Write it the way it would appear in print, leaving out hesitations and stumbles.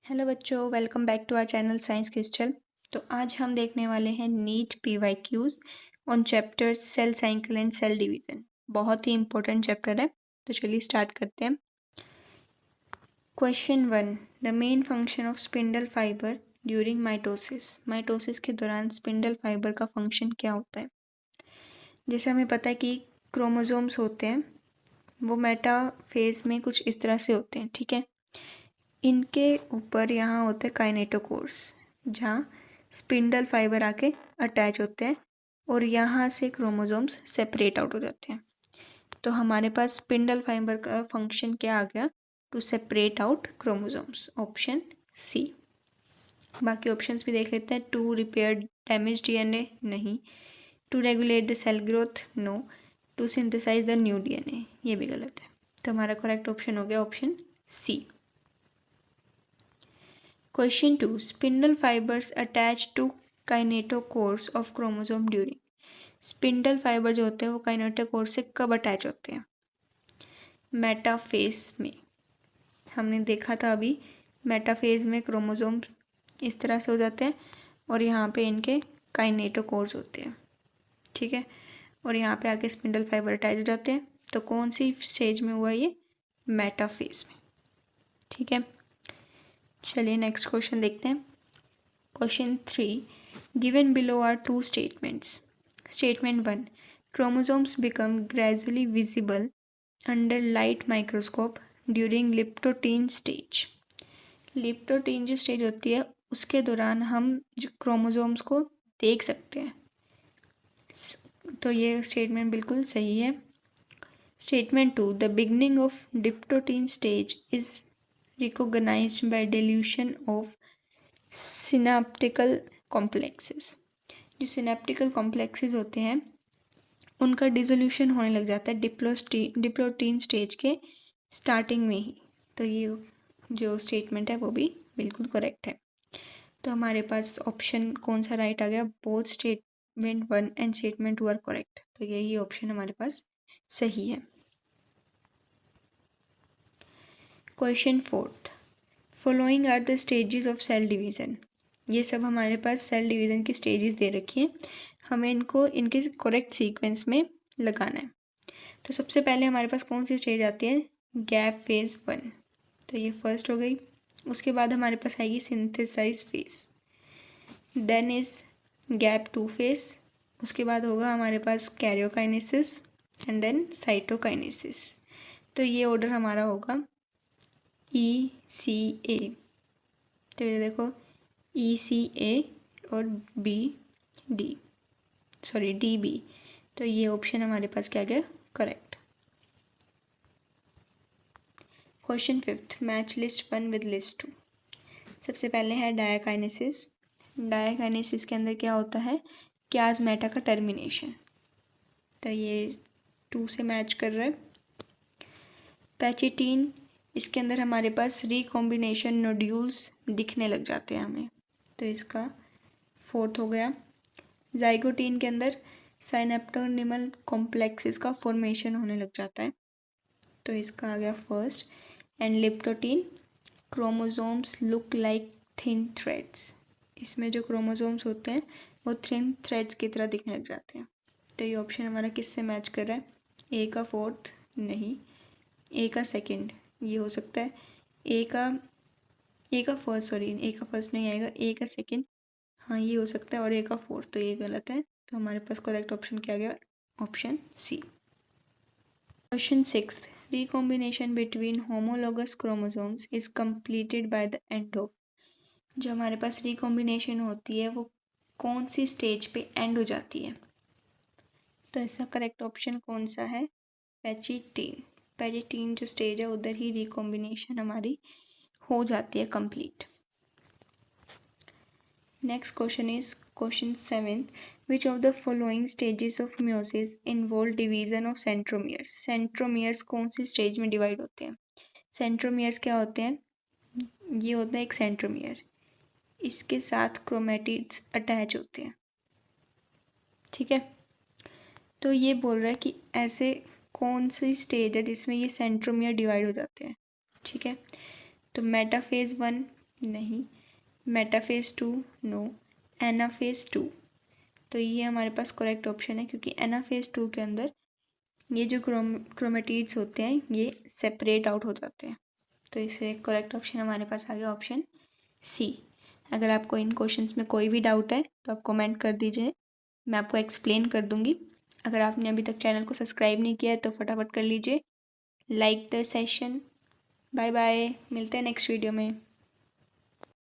Hello बच्चों, welcome back to our channel science crystal. तो आज हम देखने वाले हैं NEET PYQs on chapter cell cycle and cell division. बहुत ही इंपॉर्टेंट चैप्टर है, तो चलिए स्टार्ट करते हैं। Question 1, the main function of spindle fibre during mitosis. Mitosis के दौरान स्पिंडल फाइबर का फंक्शन क्या होता है? जैसे हमें पता है कि क्रोमोसोम्स होते हैं, वो मेटाफेज में कुछ इस तरह से होते हैं, ठीक है। इनके ऊपर यहाँ होते हैं काइनेटोकोर्स, जहाँ स्पिंडल फाइबर आके अटैच होते हैं और यहाँ से क्रोमोसोम्स सेपरेट आउट हो जाते हैं। तो हमारे पास स्पिंडल फाइबर का फंक्शन क्या आ गया? To separate out chromosomes, option C. बाकी ऑप्शंस भी देख लेते हैं। टू रिपेयर डैमेज डीएनए, नहीं। To regulate the cell growth, no. To synthesise the new DNA, ये भी गलत है। तो हमारा करेक्ट ऑप्शन हो गया option C. Question 2, spindle fibers attach to kinetochores of chromosome during। Spindle fibre जो होते हैं वो काइनेटोकोर से कब अटैच होते हैं? मेटाफेज में। हमने देखा था अभी, मेटाफेज में क्रोमोसोम इस तरह से हो जाते हैं और यहाँ पे इनके काइनेटोकोर्स होते हैं, ठीक है। और यहाँ पे आके स्पिंडल फाइबर अटैच हो जाते हैं। तो कौन सी स्टेज में हुआ ये? मेटाफेज में, ठीक है। चलिए नेक्स्ट क्वेश्चन देखते हैं। Question 3, given below are two statements. Statement 1, chromosomes become gradually visible under light microscope during leptotene stage। Leptotene जो स्टेज होती है उसके दौरान हम जो क्रोमोसोम्स को देख सकते हैं, तो ये स्टेटमेंट बिल्कुल सही है। Statement 2, the beginning of leptotene stage is recognized by dilution of synaptical complexes. जो सिनेप्टिकल कॉम्प्लेक्सेस होते हैं उनका डिसोल्यूशन होने लग जाता है डिप्लोटीन स्टेज के स्टार्टिंग में ही। तो ये जो स्टेटमेंट है वो भी बिल्कुल करेक्ट है। तो हमारे पास ऑप्शन कौन सा राइट आ गया? Both statement 1 and statement 2 are correct. तो यही ऑप्शन हमारे पास सही है। Question 4, following are the stages of cell division. ये सब हमारे पास सेल डिवीज़न की स्टेजेस दे रखी हैं, हमें इनको इनके करेक्ट सीक्वेंस में लगाना है। तो सबसे पहले हमारे पास कौन सी स्टेज आती है? गैप फेज 1, तो ये फर्स्ट हो गई। उसके बाद हमारे पास आएगी synthesise phase, then is gap 2 phase. उसके बाद होगा हमारे पास कैरियोकाइनेसिस एंड देन साइटोकाइनेसिस। तो ये ऑर्डर हमारा होगा ECA। तो ये देखो ECA और DB। तो ये ऑप्शन हमारे पास क्या गया? Correct. Question 5, match list 1 with list 2। सबसे पहले है डायाकाइनेसिस। डायाकाइनेसिस के अंदर क्या होता है? क्याज़मेटा का टर्मिनेशन। तो ये 2 से मैच कर रहा है। पैचिटीन, इसके अंदर हमारे पास रिकॉम्बिनेशन नोड्यूल्स दिखने लग जाते हैं हमें, तो इसका 4th हो गया। जाइगोटीन के अंदर साइनेप्टोनिमल कॉम्प्लेक्सेस का फॉर्मेशन होने लग जाता है, तो इसका आ गया 1st। And leptotene, chromosomes look like thin threads. इसमें जो क्रोमोसोम्स होते हैं वो थिन थ्रेड्स की तरह दिखने लग जाते हैं। तो ये ऑप्शन हमारा किससे मैच कर रहा है? ए का 4th, नहीं। ए का 2nd, ये हो सकता है। ए का फर्स्ट नहीं आएगा। ए का 2nd, हाँ ये हो सकता है। और ए का 4th, तो ये गलत है। तो हमारे पास करेक्ट ऑप्शन क्या गया? Option C. Question 6, recombination between homologous chromosomes is completed by the end of. जो हमारे पास रिकॉम्बिनेशन होती है वो कौन सी स्टेज पे एंड हो जाती है? तो इसका करेक्ट ऑप्शन कौन सा है? पैचिटीन जो स्टेज है उधर ही रिकॉम्बिनेशन हमारी हो जाती है complete. Next question is question 7, which of the following stages of meiosis involve division of centromeres. Centromeres कौन सी स्टेज में डिवाइड होते हैं? सेंट्रोमियर्स क्या होते हैं? ये होता है एक सेंट्रोमियर, इसके साथ क्रोमेटिड्स अटैच होते हैं, ठीक है। तो ये बोल रहा है कि ऐसे कौन सी स्टेज है जिसमें ये सेंट्रोमियर डिवाइड हो जाते हैं, ठीक है। तो मेटाफेज 1, नहीं। Metaphase 2 no. एनाफेज 2, तो ये हमारे पास करेक्ट ऑप्शन है, क्योंकि एनाफेज 2 के अंदर ये जो क्रोमेटिड्स होते हैं ये सेपरेट आउट हो जाते हैं। तो इसे करेक्ट ऑप्शन हमारे पास आ गया ऑप्शन सी। अगर आपको इन क्वेश्चंस में कोई भी डाउट है तो आप कमेंट कर दीजिए, मैं आपको एक्सप्लेन कर दूंगी। अगर आपने अभी तक चैनल को सब्सक्राइब नहीं किया है तो फटाफट कर लीजिए। Like the session. Bye bye, मिलते हैं नेक्स्ट वीडियो में।